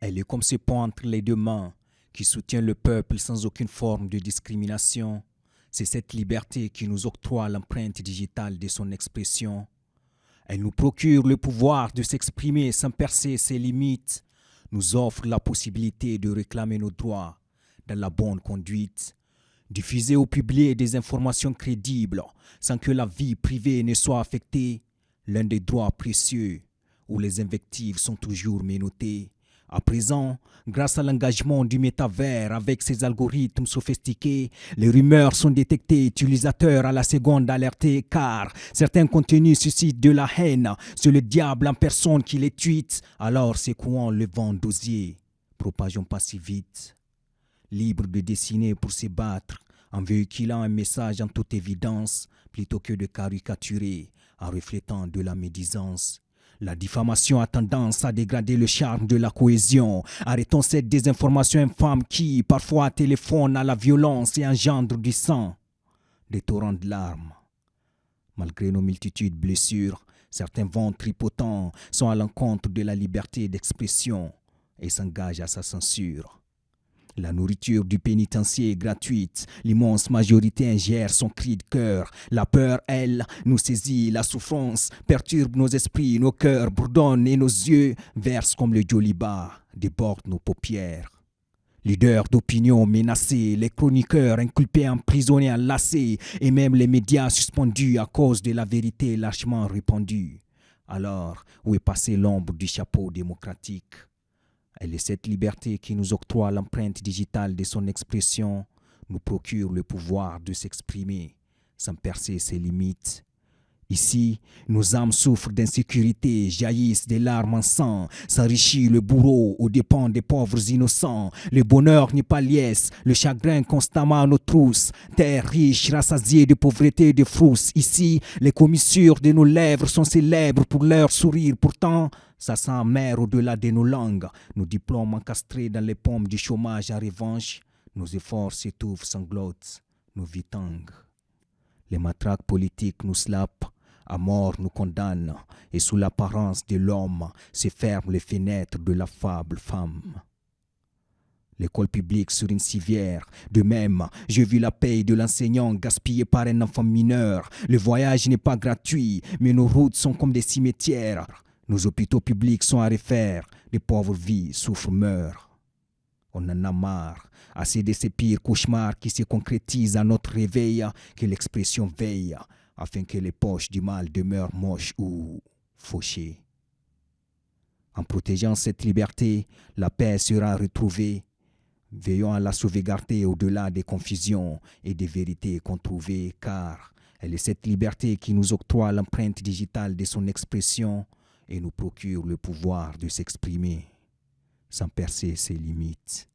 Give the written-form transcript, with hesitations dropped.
Elle est comme ce pont entre les deux mains qui soutient le peuple sans aucune forme de discrimination. C'est cette liberté qui nous octroie l'empreinte digitale de son expression. Elle nous procure le pouvoir de s'exprimer sans percer ses limites, nous offre la possibilité de réclamer nos droits dans la bonne conduite, diffuser ou publier des informations crédibles sans que la vie privée ne soit affectée, l'un des droits précieux où les invectives sont toujours menottées. À présent, grâce à l'engagement du métavers avec ses algorithmes sophistiqués, les rumeurs sont détectées, utilisateurs à la seconde alertés, car certains contenus suscitent de la haine. C'est le diable en personne qui les tweet, alors secouant le vent d'osier. Propageons pas si vite. Libre de dessiner pour se battre, en véhiculant un message en toute évidence, plutôt que de caricaturer, en reflétant de la médisance. La diffamation a tendance à dégrader le charme de la cohésion. Arrêtons cette désinformation infâme qui, parfois, téléphone à la violence et engendre du sang, des torrents de larmes. Malgré nos multitudes de blessures, certains vents tripotants sont à l'encontre de la liberté d'expression et s'engagent à sa censure. La nourriture du pénitencier est gratuite. L'immense majorité ingère son cri de cœur. La peur, elle, nous saisit. La souffrance perturbe nos esprits. Nos cœurs bourdonnent et nos yeux versent comme le Djoliba, débordent nos paupières. Leaders d'opinion menacés, les chroniqueurs inculpés, emprisonnés, enlacés, et même les médias suspendus à cause de la vérité largement répandue. Alors, où est passée l'ombre du chapeau démocratique ? Elle est cette liberté qui nous octroie l'empreinte digitale de son expression, nous procure le pouvoir de s'exprimer sans percer ses limites. Ici, nos âmes souffrent d'insécurité, jaillissent des larmes en sang, s'enrichit le bourreau aux dépens des pauvres innocents. Le bonheur n'est pas liesse, le chagrin constamment à nos trousses. Terre riche, rassasiée de pauvreté et de frousse. Ici, les commissures de nos lèvres sont célèbres pour leur sourire. Pourtant, ça sent amer au-delà de nos langues. Nos diplômes encastrés dans les pommes du chômage en revanche. Nos efforts s'étouffent, sanglotent, nos vies tanguent. Les matraques politiques nous slappent. À mort nous condamne, et sous l'apparence de l'homme se ferment les fenêtres de l'affable femme. L'école publique sur une civière, de même, je vis la paye de l'enseignant gaspillée par un enfant mineur. Le voyage n'est pas gratuit, mais nos routes sont comme des cimetières. Nos hôpitaux publics sont à refaire, de pauvres vies souffrent, meurent. On en a marre, assez de ces pires cauchemars qui se concrétisent à notre réveil, que l'expression veille, afin que les poches du mal demeurent moches ou fauchées. En protégeant cette liberté, la paix sera retrouvée. Veillons à la sauvegarder au-delà des confusions et des vérités controuvées, car elle est cette liberté qui nous octroie l'empreinte digitale de son expression et nous procure le pouvoir de s'exprimer sans percer ses limites.